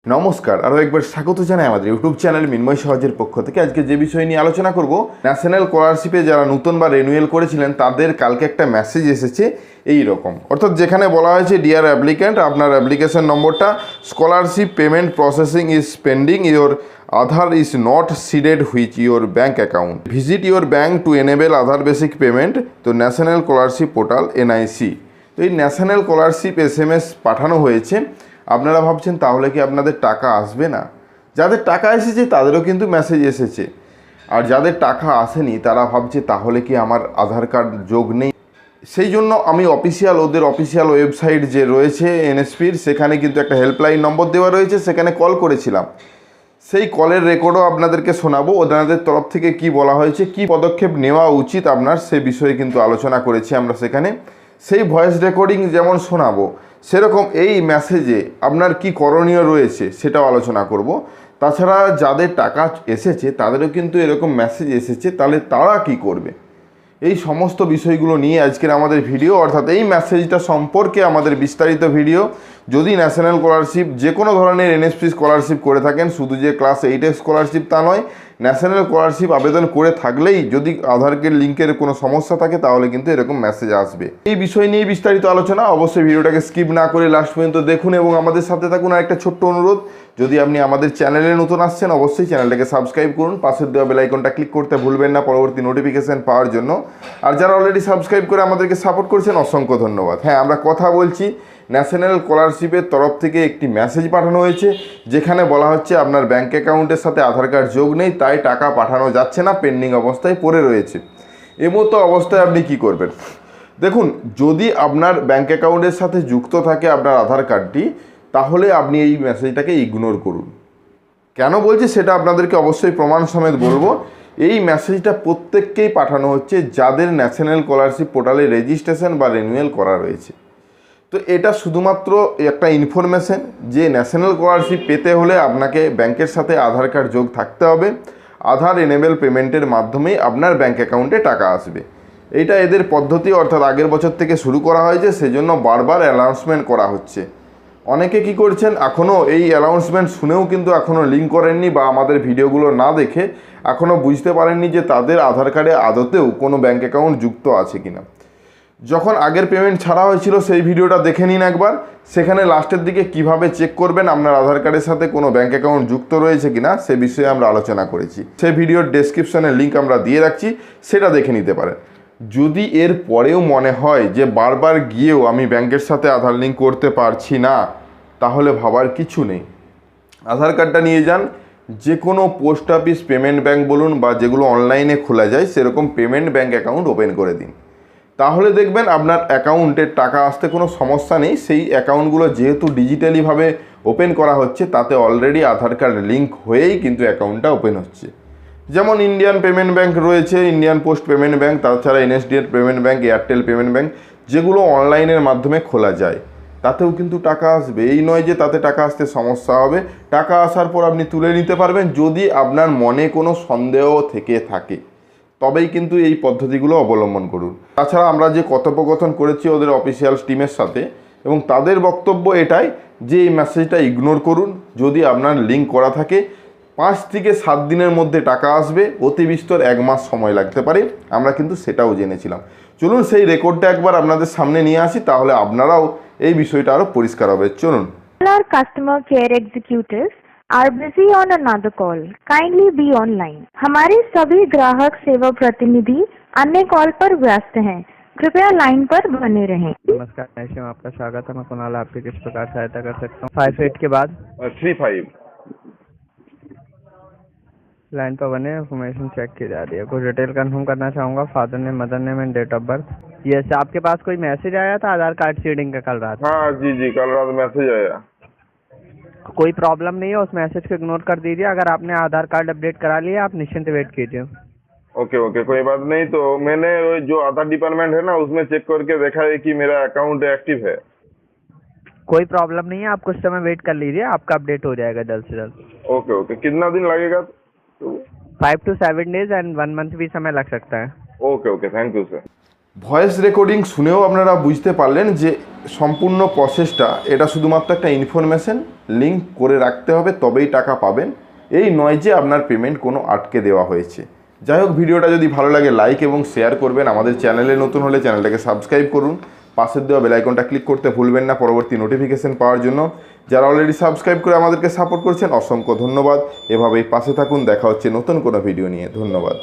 নমস্কার, আরও একবার স্বাগত জানাই আমাদের ইউটিউব চ্যানেল মিনময় সহজের পক্ষ থেকে। আজকে যে বিষয় নিয়ে আলোচনা করব, ন্যাশনাল স্কলারশিপে যারা নতুন বা রিনিউয়াল করেছিলেন তাদের কালকে একটা মেসেজ এসেছে এই রকম, অর্থাৎ যেখানে বলা হয়েছে ডিয়ার অ্যাপ্লিক্যান্ট, আপনার অ্যাপ্লিকেশন নম্বরটা scholarship payment processing is pending, your Aadhaar is not seeded which your bank account, visit your bank to enable Aadhaar basic payment, তো ন্যাশনাল স্কলারশিপ পোর্টাল এনআইসি। তো এই ন্যাশনাল স্কলারশিপ SMS পাঠানো হয়েছে। আপনারা ভাবছেন তাহলে কি আপনাদের টাকা আসবে না? যাদের টাকা এসেছে তাদেরও কিন্তু মেসেজ এসেছে, আর যাদের টাকা আসেনি তারা ভাবছে তাহলে কি আমার আধার কার্ড যোগ নেই। সেই জন্য আমি ওদের অফিসিয়াল ওয়েবসাইট যে রয়েছে NSPর, সেখানে কিন্তু একটা হেল্পলাইন নম্বর দেওয়া রয়েছে, সেখানে কল করেছিলাম। সেই কলের রেকর্ডও আপনাদেরকে শোনাবো। ওনাদের তরফ থেকে কি বলা হয়েছে, কি পদক্ষেপ নেওয়া উচিত আপনার, সে বিষয়ে কিন্তু আলোচনা করেছি আমরা সেখানে। সেই ভয়েস রেকর্ডিং যেমন শোনাবো, সেরকম এই মেসেজে আপনার কি করণীয় রয়েছে সেটাও আলোচনা করব। তাছাড়া যাদের টাকা এসেছে তাদেরও কিন্তু এরকম মেসেজ এসেছে, তাহলে তারা কি করবে, এই সমস্ত বিষয়গুলো নিয়ে আজকের আমাদের ভিডিও, অর্থাৎ এই মেসেজটা সম্পর্কে আমাদের বিস্তারিত ভিডিও। যদি ন্যাশনাল স্কলারশিপ যে কোনো ধরনের NSP স্কলারশিপ করে থাকেন, শুধু যে ক্লাস 8-এর স্কলারশিপ তা নয়, ন্যাশনাল স্কলারশিপ আবেদন করে থাকলেই যদি আধার কার্ড লিঙ্কের কোনো সমস্যা থাকে তাহলে কিন্তু এরকম মেসেজ আসবে। এই বিষয় নিয়ে বিস্তারিত আলোচনা, অবশ্যই ভিডিওটাকে স্কিপ না করে লাস্ট পর্যন্ত দেখুন এবং আমাদের সাথে থাকুন। আর একটা ছোট্ট অনুরোধ, যদি আপনি আমাদের চ্যানেলে নতুন আসছেন অবশ্যই চ্যানেলটাকে সাবস্ক্রাইব করুন, পাশের দেওয়া বেল আইকনটা ক্লিক করতে ভুলবেন না পরবর্তী নোটিফিকেশান পাওয়ার জন্য। আর যারা অলরেডি সাবস্ক্রাইব করে আমাদেরকে সাপোর্ট করছেন অসংখ্য ধন্যবাদ। হ্যাঁ, আমরা কথা বলছি ন্যাশনাল স্কলারশিপের তরফ থেকে একটি মেসেজ পাঠানো হয়েছে, যেখানে বলা হচ্ছে আপনার ব্যাঙ্ক অ্যাকাউন্টের সাথে আধার কার্ড যোগ নেই, তাই টাকা পাঠানো যাচ্ছে না, পেন্ডিং অবস্থায় পড়ে রয়েছে। এমতো অবস্থায় আপনি কি করবেন? দেখুন, যদি আপনার ব্যাঙ্ক অ্যাকাউন্টের সাথে যুক্ত থাকে আপনার আধার কার্ডটি, তাহলে আপনি এই মেসেজটাকে ইগনোর করুন। কেন বলছি সেটা আপনাদেরকে অবশ্যই প্রমাণ সমেত বলবো। এই মেসেজটা প্রত্যেককেই পাঠানো হচ্ছে যাদের ন্যাশনাল স্কলারশিপ পোর্টালে রেজিস্ট্রেশন বা রিনিউয়াল করা রয়েছে। তো এটা শুধুমাত্র একটা ইনফরমেশন যে ন্যাশনাল স্কলারশিপ পেতে হলে আপনাকে ব্যাংকের সাথে আধার কার্ড যোগ থাকতে হবে, আধার এনেবেল পেমেন্টের মাধ্যমেই আপনার ব্যাঙ্ক অ্যাকাউন্টে টাকা আসবে। এইটা এদের পদ্ধতি, অর্থাৎ আগের বছর থেকে শুরু করা হয়েছে, সেজন্য বারবার অ্যানাউন্সমেন্ট করা হচ্ছে। অনেকে কি করছেন, এখনও এই অ্যানাউন্সমেন্ট শুনেও কিন্তু এখনও লিঙ্ক করেননি বা আমাদের ভিডিওগুলো না দেখে এখনও বুঝতে পারেননি যে তাদের আধার কার্ডে আদতেও কোনো ব্যাঙ্ক অ্যাকাউন্ট যুক্ত আছে কিনা। যখন আগের পেমেন্ট ছাড়া হয়েছিল সেই ভিডিওটা দেখে নিন একবার, সেখানে লাস্টের দিকে কিভাবে চেক করবেন আপনার আধার কার্ডের সাথে কোনো ব্যাঙ্ক অ্যাকাউন্ট যুক্ত রয়েছে কিনা সে বিষয়ে আমরা আলোচনা করেছি। সেই ভিডিওর ডেসক্রিপশনে লিঙ্ক আমরা দিয়ে রাখছি, সেটা দেখে নিতে পারেন। যদি এর পরেও মনে হয় যে বারবার গিয়েও আমি ব্যাংকের সাথে আধার লিঙ্ক করতে পারছি না, তাহলে ভাবার কিছু নেই। আধার কার্ডটা নিয়ে যান, যে কোনো পোস্ট অফিস, পেমেন্ট ব্যাঙ্ক বলুন বা যেগুলো অনলাইনে খোলা যায় সেরকম পেমেন্ট ব্যাঙ্ক অ্যাকাউন্ট ওপেন করে দিন। তাহলে দেখবেন আপনার অ্যাকাউন্টে টাকা আসতে কোনো সমস্যা নেই। সেই অ্যাকাউন্টগুলো যেহেতু ডিজিটালিভাবে ওপেন করা হচ্ছে, তাতে অলরেডি আধার কার্ড লিঙ্ক হয়েই কিন্তু অ্যাকাউন্টটা ওপেন হচ্ছে। যেমন ইন্ডিয়ান পেমেন্ট ব্যাঙ্ক রয়েছে, ইন্ডিয়ান পোস্ট পেমেন্ট ব্যাঙ্ক, তাছাড়া NSDL payment bank, Airtel payment bank, যেগুলো অনলাইনের মাধ্যমে খোলা যায়, তাতেও কিন্তু টাকা আসবে। এই নয় যে তাতে টাকা আসতে সমস্যা হবে, টাকা আসার পর আপনি তুলে নিতে পারবেন। যদি আপনার মনে কোনো সন্দেহ থেকে থাকে তবেই কিন্তু এই পদ্ধতিগুলো অবলম্বন করুন। তাছাড়া আমরা যে কথোপকথন করেছি ওদের অফিসিয়াল টিমের সাথে, এবং তাদের বক্তব্য এটাই যে এই মেসেজটা ইগনোর করুন। যদি আপনার লিঙ্ক করা থাকে 5 থেকে 7 দিনের মধ্যে টাকা আসবে, অতি বিস্তর 1 মাস সময় লাগতে পারে, আমরা কিন্তু সেটাও জেনেছিলাম। চলুন সেই রেকর্ডটা একবার আপনাদের সামনে নিয়ে আসি, তাহলে আপনারাও এই বিষয়টা আরও পরিষ্কার হবে। চলুন। Our customer care executives are busy on another call. Kindly be online. हमारे सभी ग्राहक सेवा प्रतिनिधि अन्य कॉल पर व्यस्त हैं। कृपया लाइन पर बने रहें। नमस्कार, ऐसे में आपका स्वागत है। मैं कुणाल आपकी किस प्रकार सहायता कर सकता हूँ? 5-8 के बाद 35 लाइन पर बने, इन्फॉर्मेशन चेक की जा रही है। कुछ डिटेल कंफर्म करना चाहूँगा। Father name, mother name and date of birth. Yes, आपके पास कोई मैसेज आया था आधार कार्ड सीडिंग का कल रात? हाँ जी, कल रात मैसेज आया। कोई प्रॉब्लम नहीं है, उस मैसेज को इग्नोर कर दीजिए। अगर आपने आधार कार्ड अपडेट करा लिया, आप निश्चिंत वेट कीजिए। ओके, कोई बात नहीं। तो मैंने जो आधार डिपार्टमेंट है ना, उसमें चेक करके देखा है कि मेरा अकाउंट एक्टिव है। कोई प्रॉब्लम नहीं है, आप कुछ समय वेट कर लीजिए, आपका अपडेट हो जाएगा जल्द से जल्द। ओके, कितना दिन लगेगा? 5 to 7 days एंड 1 month भी समय लग सकता है। Okay, thank you sir. Voice recording শুনেও আপনারা বুঝতে পারলেন যে সম্পূর্ণ প্রসেসটা এটা শুধুমাত্র একটা ইনফরমেশন লিঙ্ক করে রাখতে হবে, তবেই টাকা পাবেন। এই নয় যে আপনার পেমেন্ট কোনো আটকে দেওয়া হয়েছে। যাই হোক, ভিডিওটা যদি ভালো লাগে লাইক এবং শেয়ার করবেন। আমাদের চ্যানেলে নতুন হলে চ্যানেলটাকে সাবস্ক্রাইব করুন। পাশের দেওয়া বেল আইকনটা ক্লিক করতে ভুলবেন না পরবর্তী নোটিফিকেশন পাওয়ার জন্য। যারা অলরেডি সাবস্ক্রাইব করে আমাদেরকে সাপোর্ট করছেন অসংখ্য ধন্যবাদ। এভাবেই পাশে থাকুন। দেখা হচ্ছে নতুন কোনো ভিডিও নিয়ে। ধন্যবাদ।